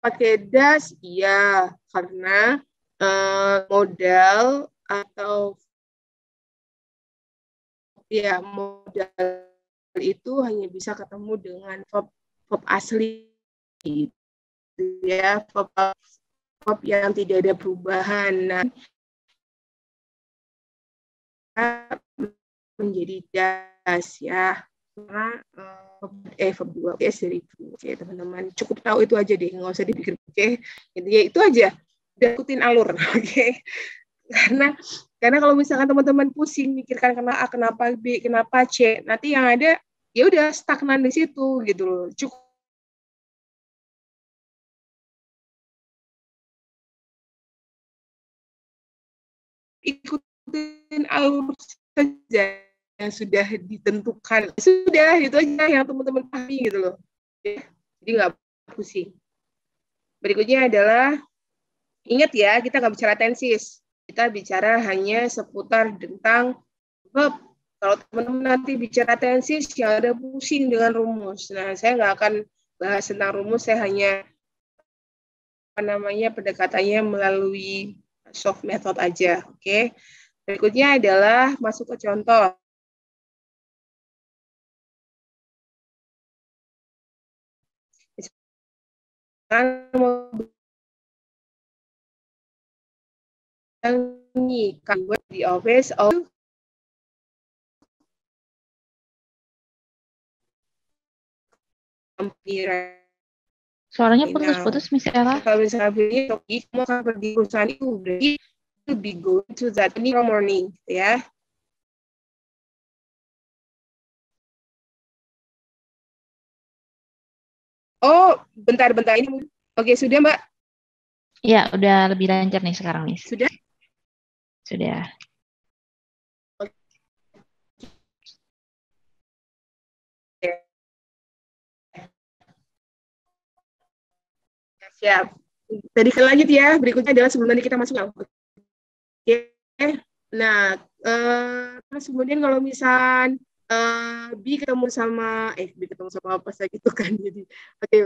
pakai does? Iya, karena modal atau ya modal itu hanya bisa ketemu dengan verb asli ya, verb yang tidak ada perubahan. Nah, menjadi das ya, karena verb 2 dari oke teman-teman, cukup tahu itu aja deh, nggak usah dipikir. Oke, intinya itu aja, udah ikutin alur. Oke, karena kalau misalkan teman-teman pusing mikirkan kenapa A, kenapa B, kenapa C, nanti yang ada ya udah stagnan di situ gitu loh. Cukup ikutin alur saja yang sudah ditentukan. Sudah, itu aja yang teman-teman pahami gitu loh. Jadi nggak pusing. Berikutnya adalah, ingat ya, kita nggak bicara tenses. Kita bicara hanya seputar tentang verb. Kalau teman-teman nanti bicara tenses, yang ada pusing dengan rumus. Nah, saya nggak akan bahas tentang rumus, saya hanya pendekatannya melalui soft method aja. Oke. Berikutnya adalah masuk ke contoh. Nih, kan di office of Suaranya putus-putus, Miss Ella. Kalau misalnya pilih kamu akan pergi perusahaan itu, berarti to be going to that morning, ya. Oh, bentar-bentar ini. Oke, sudah Mbak? Ya, udah lebih lancar nih sekarang, Miss. Sudah? Sudah. Siap. Tadi lanjut ya. Berikutnya adalah sebelum nanti kita masuk. Oke. Nah, terus kemudian kalau misal B ketemu sama apa saya gitu kan. Jadi, oke,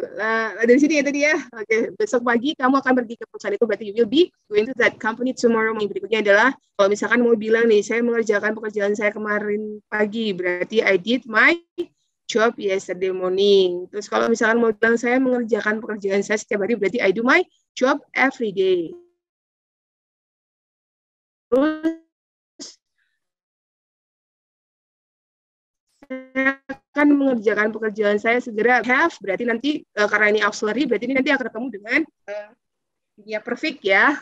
dari sini ya tadi ya. Oke, besok pagi kamu akan pergi ke perusahaan itu, berarti you will be going to that company tomorrow. Berikutnya adalah kalau misalkan mau bilang nih, saya mengerjakan pekerjaan saya kemarin pagi, berarti I did my job yesterday morning. Terus kalau misalkan mau bilang saya mengerjakan pekerjaan saya setiap hari, berarti I do my job every day. Terus saya akan mengerjakan pekerjaan saya segera. Have berarti nanti karena ini auxiliary, berarti ini nanti akan ketemu dengan ya perfect ya.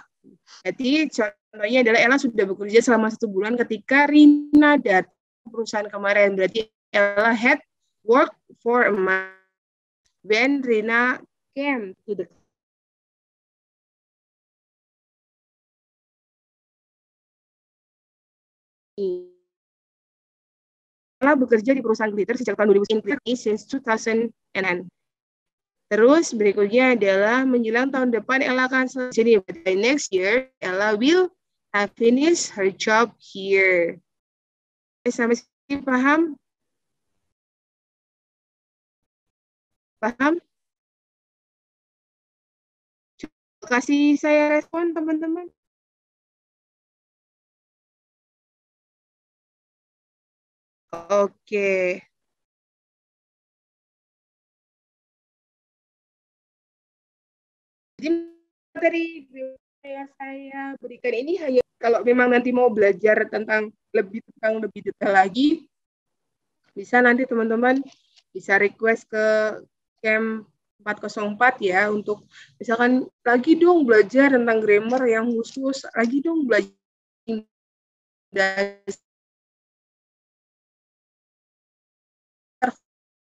Jadi contohnya adalah Ella sudah bekerja selama 1 bulan ketika Rina datang ke perusahaan kemarin. Berarti Ella had work for a month when Rina came to the Ella bekerja di perusahaan glitter sejak tahun 2000 since 2009. Terus berikutnya adalah menjelang tahun depan Ella akan selesai sini. By next year, Ella will have finished her job here. Sampai sini paham? Paham? Kasih saya respon teman-teman. Oke. Jadi materi yang saya berikan ini hanya kalau memang nanti mau belajar tentang lebih detail lagi, bisa nanti teman-teman bisa request ke camp 404 ya, untuk misalkan lagi dong belajar tentang grammar yang khusus, lagi dong belajar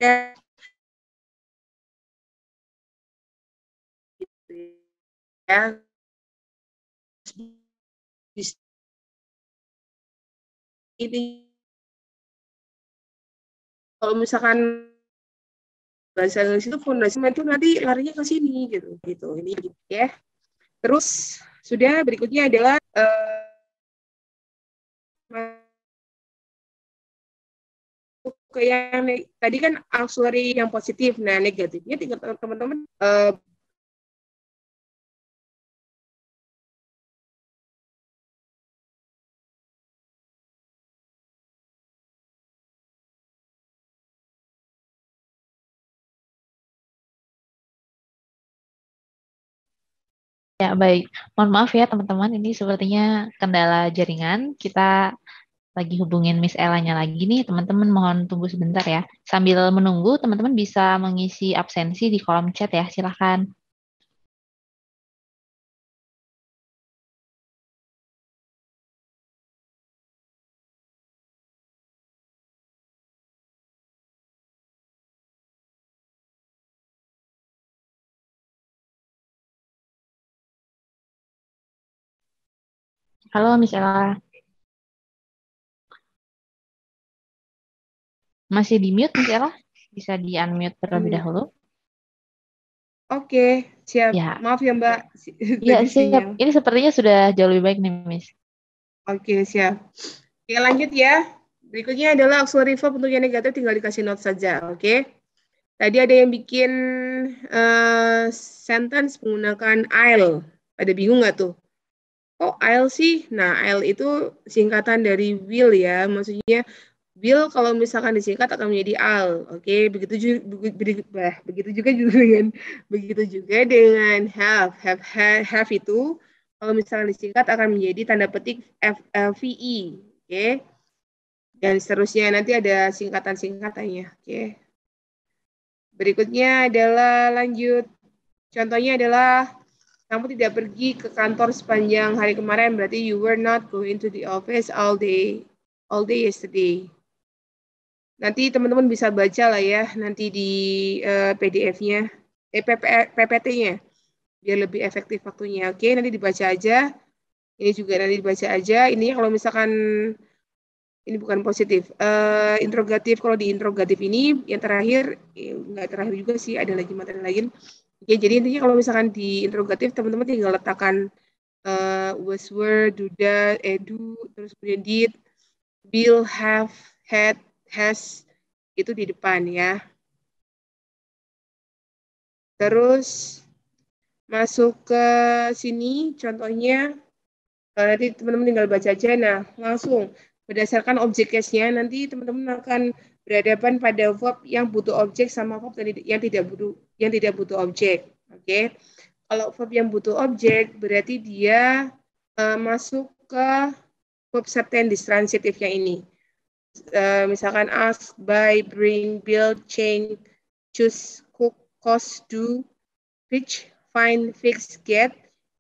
ya. Ini kalau misalkan bahasa Inggris itu fondasi itu nanti larinya ke sini gitu ini ya. Terus sudah berikutnya adalah ke yang tadi kan auxiliary yang positif. Nah, negatifnya tinggal teman-teman Ya, baik. Mohon maaf ya teman-teman, ini sepertinya kendala jaringan. Kita lagi hubungin Miss Ella-nya lagi nih, teman-teman mohon tunggu sebentar ya. Sambil menunggu, teman-teman bisa mengisi absensi di kolom chat ya, silakan. Halo Miss Ella, masih di mute Miss Ella? Bisa di unmute terlebih dahulu. Oke, siap. Ya. Maaf ya Mbak. Iya, Tadi siap. sinyal. Ini sepertinya sudah jauh lebih baik nih, Miss. Oke, siap. Oke, lanjut ya. Berikutnya adalah auxiliary verb untuk yang negatif, tinggal dikasih note saja. Oke. Tadi ada yang bikin sentence menggunakan I'll. Ada bingung nggak tuh? Oh, I'll sih. Nah, I'll itu singkatan dari will ya. Maksudnya will kalau misalkan disingkat akan menjadi I'll. Oke, begitu juga dengan have itu kalau misalkan disingkat akan menjadi tanda petik VE. Oke. Dan seterusnya nanti ada singkatan-singkatannya. Oke. Berikutnya adalah lanjut. Contohnya adalah kamu tidak pergi ke kantor sepanjang hari kemarin, berarti you were not going to the office all day yesterday. Nanti teman-teman bisa baca lah ya nanti di PDF-nya. PPT-nya biar lebih efektif waktunya. Oke, nanti dibaca aja. Ini juga nanti dibaca aja. Ini kalau misalkan ini bukan positif. Interrogatif, kalau di interrogatif ini yang terakhir, nggak terakhir juga sih, ada lagi materi lain. Oke, jadi intinya kalau misalkan di interrogatif, teman-teman tinggal letakkan was, were, do, that, do, terus kemudian did, will, have, had, has, itu di depan ya. Terus masuk ke sini, contohnya, nanti teman-teman tinggal baca aja. Nah, langsung berdasarkan objek case-nya, nanti teman-teman akan berhadapan pada verb yang butuh objek sama verb yang tidak butuh objek. Oke. Kalau verb yang butuh objek berarti dia masuk ke verb certain transitive-nya ini. Misalkan ask, buy, bring, build, change, choose, cook, cost, do, reach, find, fix, get.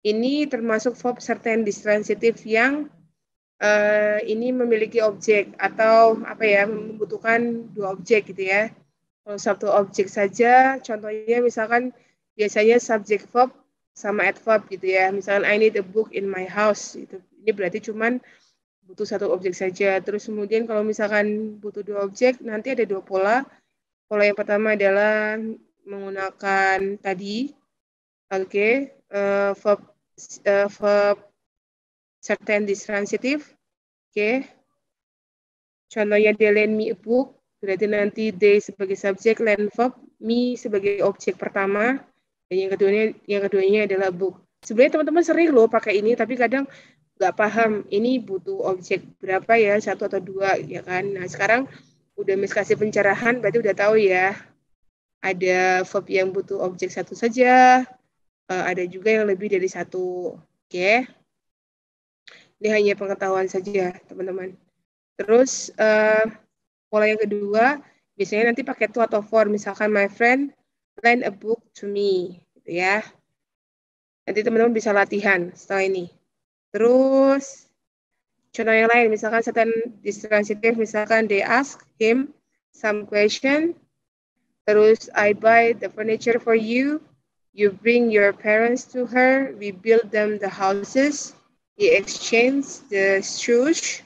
Ini termasuk verb certain transitive yang ini memiliki objek atau apa ya, membutuhkan dua objek gitu ya. Kalau satu objek saja, contohnya misalkan biasanya subject verb sama adverb gitu ya. Misalkan I need a book in my house, itu ini berarti cuman butuh satu objek saja. Terus kemudian kalau misalkan butuh dua objek, nanti ada dua pola. Pola yang pertama adalah menggunakan tadi, verb certain transitive. Contohnya they lend me a book, berarti nanti they sebagai subjek, lend verb, me sebagai objek pertama, dan yang keduanya adalah book. Sebenarnya teman-teman sering loh pakai ini, tapi kadang nggak paham ini butuh objek berapa ya, satu atau dua ya kan. Nah sekarang udah Miss kasih pencerahan, berarti udah tahu ya ada verb yang butuh objek satu saja, ada juga yang lebih dari satu. Oke. Ini hanya pengetahuan saja teman-teman. Terus pola yang kedua biasanya nanti pakai to atau for, misalkan my friend lend a book to me gitu ya. Nanti teman-teman bisa latihan setelah ini. Terus contoh yang lain, misalkan certain transitive, misalkan they ask him some question, terus I buy the furniture for you, you bring your parents to her, we build them the houses, he exchange the shoes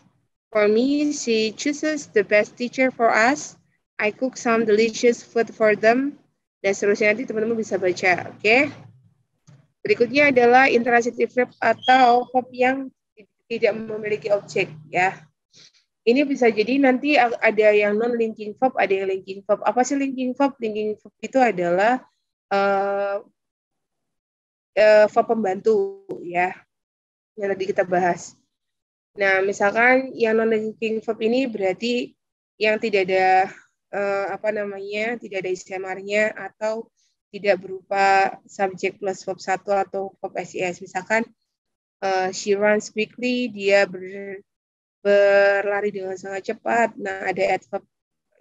for me, she chooses the best teacher for us, I cook some delicious food for them, dan seterusnya. Nanti teman-teman bisa baca, oke? Berikutnya adalah intransitive verb atau verb yang tidak memiliki objek ya. Ini bisa jadi nanti ada yang non-linking verb, ada yang linking verb. Apa sih linking verb? Linking verb itu adalah verb pembantu ya, yang tadi kita bahas. Nah, misalkan yang non-linking verb ini berarti yang tidak ada tidak ada istimewa atau tidak berupa subjek plus verb 1 atau verb SIS. Misalkan she runs quickly, dia berlari dengan sangat cepat. Nah, ada adverb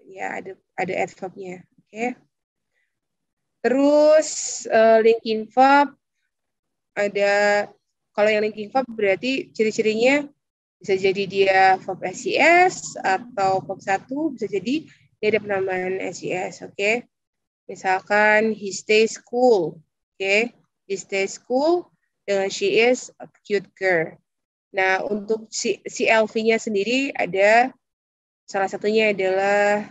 ya, ada adverbnya. Oke. Terus linking verb ada, kalau yang linking verb berarti ciri-cirinya bisa jadi dia verb SIS atau verb 1, bisa jadi dia ada penambahan SIS. Oke. Misalkan he stays cool. Oke. He stays cool dengan she is a cute girl. Nah, untuk si LV-nya sendiri ada salah satunya adalah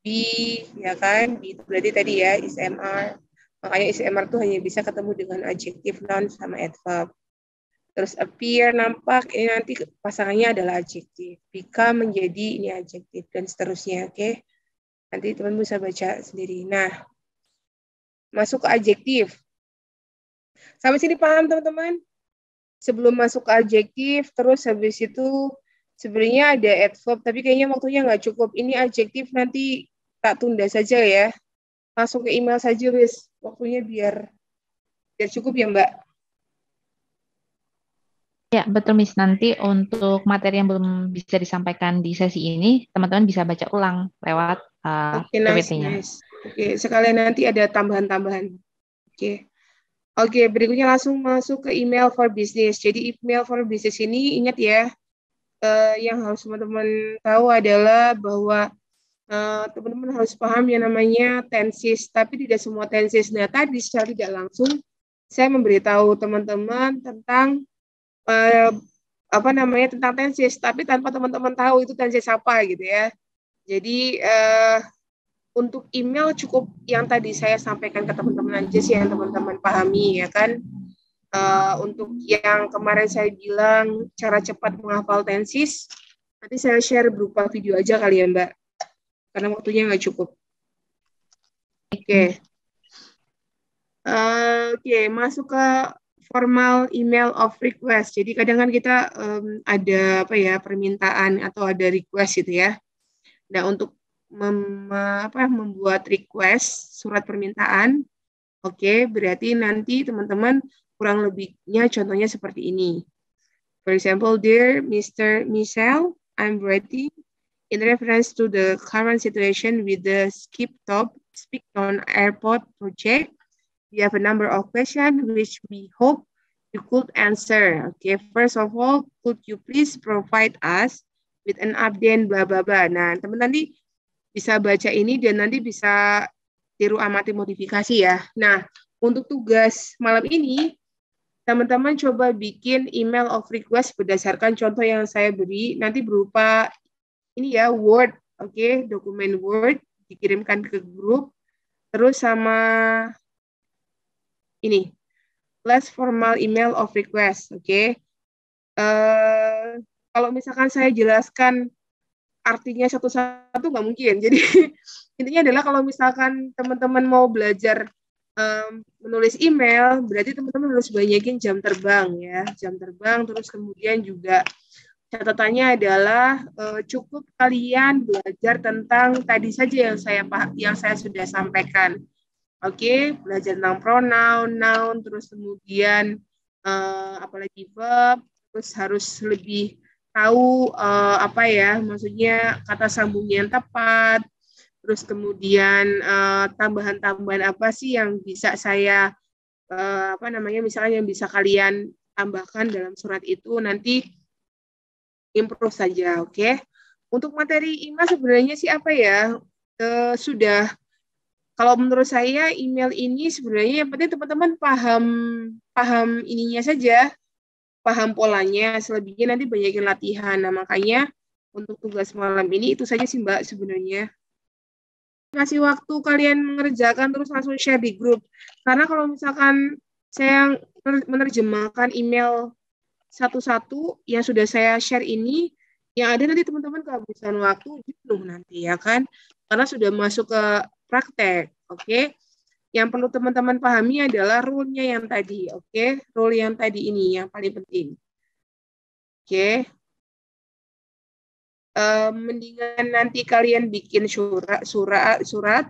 be, ya kan? Be itu berarti tadi ya is MR. Makanya is MR tuh hanya bisa ketemu dengan adjective, noun sama adverb. Terus appear, nampak, ini nanti pasangannya adalah adjective. Become menjadi ini adjective dan seterusnya, oke? Nanti teman bisa baca sendiri. Nah, masuk ke adjektif. Sampai sini paham teman-teman? Sebelum masuk ke adjektif, terus habis itu sebenarnya ada adverb, tapi kayaknya waktunya nggak cukup. Ini adjektif nanti tak tunda saja ya. Langsung ke email saja, Wis. Waktunya biar cukup ya, Mbak. Ya, betul Miss. Nanti untuk materi yang belum bisa disampaikan di sesi ini, teman-teman bisa baca ulang lewat PPT-nya. Nice. Oke, sekalian nanti ada tambahan-tambahan. Oke, berikutnya langsung masuk ke email for business. Jadi email for business ini ingat ya, yang harus teman-teman tahu adalah bahwa teman-teman harus paham yang namanya tenses, tapi tidak semua tenses. Nah, tadi secara tidak langsung saya memberitahu teman-teman tentang tentang tenses, tapi tanpa teman-teman tahu itu tenses apa gitu ya. Jadi untuk email cukup yang tadi saya sampaikan ke teman-teman aja sih yang teman-teman pahami ya kan. Untuk yang kemarin saya bilang cara cepat menghafal tenses, nanti saya share berupa video aja kali ya Mbak, karena waktunya nggak cukup. Oke. Oke, masuk ke formal email of request. Jadi kadang kan kita ada permintaan atau ada request gitu ya. Nah, untuk membuat request surat permintaan, oke, berarti nanti teman-teman kurang lebihnya contohnya seperti ini. For example, dear Mr. Michelle, I'm writing in reference to the current situation with the Speak on Airport project. We have a number of questions which we hope you could answer. Okay, first of all, could you please provide us with an update bla bla bla. Nah, teman nanti bisa baca ini dan nanti bisa tiru amati modifikasi ya. Nah, untuk tugas malam ini teman-teman coba bikin email of request berdasarkan contoh yang saya beri, nanti berupa ini ya, Word, oke, dokumen Word, dikirimkan ke grup, terus sama ini, last formal email of request, oke. Kalau misalkan saya jelaskan artinya satu-satu nggak mungkin, jadi intinya adalah kalau misalkan teman-teman mau belajar menulis email, berarti teman-teman harus banyakin jam terbang ya, jam terbang. Terus kemudian juga catatannya adalah cukup kalian belajar tentang tadi saja yang saya sudah sampaikan. Oke, belajar tentang pronoun, noun, terus kemudian apalagi verb, terus harus lebih tahu maksudnya kata sambung yang tepat. Terus kemudian tambahan-tambahan apa sih yang bisa saya misalnya yang bisa kalian tambahkan dalam surat itu nanti improve saja, oke? Untuk materi IMA sebenarnya sih sudah kalau menurut saya email ini sebenarnya yang penting teman-teman paham ininya saja, paham polanya, selebihnya nanti banyakin latihan. Nah, makanya untuk tugas malam ini itu saja sih Mbak sebenarnya. Kasih waktu kalian mengerjakan terus langsung share di grup. Karena kalau misalkan saya menerjemahkan email satu-satu yang sudah saya share ini, yang ada nanti teman-teman kehabisan waktu jenuh nanti ya kan, karena sudah masuk ke praktek, oke? Yang perlu teman-teman pahami adalah rule-nya yang tadi, oke? Rule yang tadi ini yang paling penting, oke? Mendingan nanti kalian bikin surat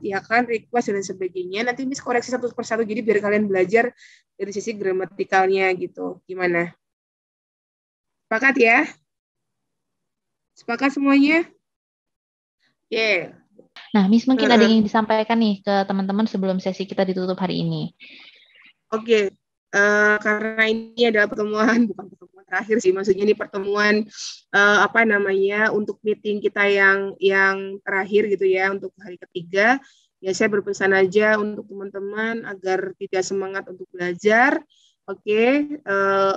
ya kan, request dan sebagainya. Nanti Miss koreksi satu persatu jadi biar kalian belajar dari sisi gramatikalnya gitu. Gimana? Sepakat ya? Sepakat semuanya? Oke. Okay. Nah, Miss mungkin ada yang disampaikan nih ke teman-teman sebelum sesi kita ditutup hari ini. Oke. Karena ini adalah bukan pertemuan terakhir sih, maksudnya ini pertemuan untuk meeting kita yang terakhir gitu ya, untuk hari ketiga. Ya saya berpesan aja untuk teman-teman agar tidak semangat untuk belajar. Oke,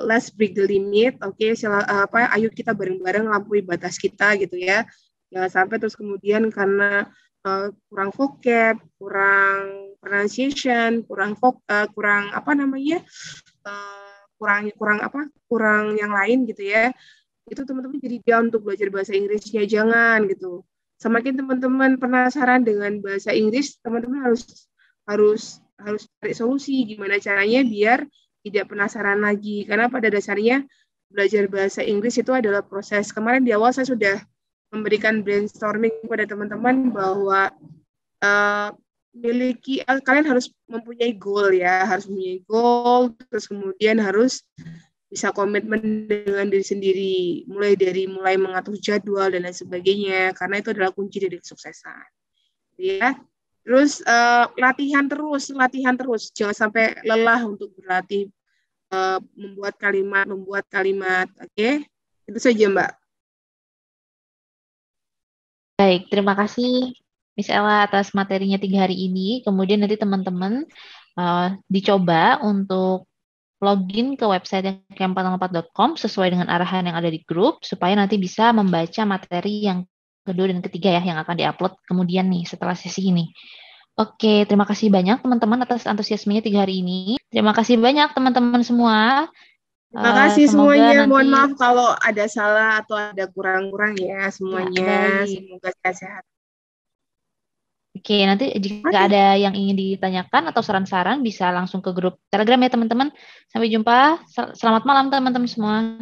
let's break the limit. Oke, ayo kita bareng-bareng lampaui batas kita gitu ya. Jangan sampai terus kemudian karena kurang vocab, kurang pronunciation, kurang yang lain gitu ya. Itu teman-teman jadi down untuk belajar bahasa Inggrisnya, jangan gitu. Semakin teman-teman penasaran dengan bahasa Inggris, teman-teman harus cari solusi gimana caranya biar tidak penasaran lagi. Karena pada dasarnya belajar bahasa Inggris itu adalah proses. Kemarin di awal saya sudah memberikan brainstorming kepada teman-teman bahwa kalian harus mempunyai goal ya, terus kemudian harus bisa komitmen dengan diri sendiri, mulai mengatur jadwal dan lain sebagainya, karena itu adalah kunci dari kesuksesan. Ya, terus latihan terus, jangan sampai lelah untuk berlatih membuat kalimat, oke? Itu saja Mbak. Baik, terima kasih Miss Ella atas materinya 3 hari ini. Kemudian nanti teman-teman dicoba untuk login ke website yang camp404.com sesuai dengan arahan yang ada di grup supaya nanti bisa membaca materi yang kedua dan ketiga ya yang akan diupload kemudian nih setelah sesi ini. Oke, terima kasih banyak teman-teman atas antusiasmenya 3 hari ini. Terima kasih banyak teman-teman semua. Terima kasih Semoga semuanya. nanti Mohon maaf kalau ada salah atau ada kurang-kurang ya ya, semuanya. baik. Semoga sehat-sehat. Oke, nanti jika Oke. ada yang ingin ditanyakan atau saran-saran bisa langsung ke grup Telegram ya teman-teman. Sampai jumpa. Selamat malam teman-teman semua.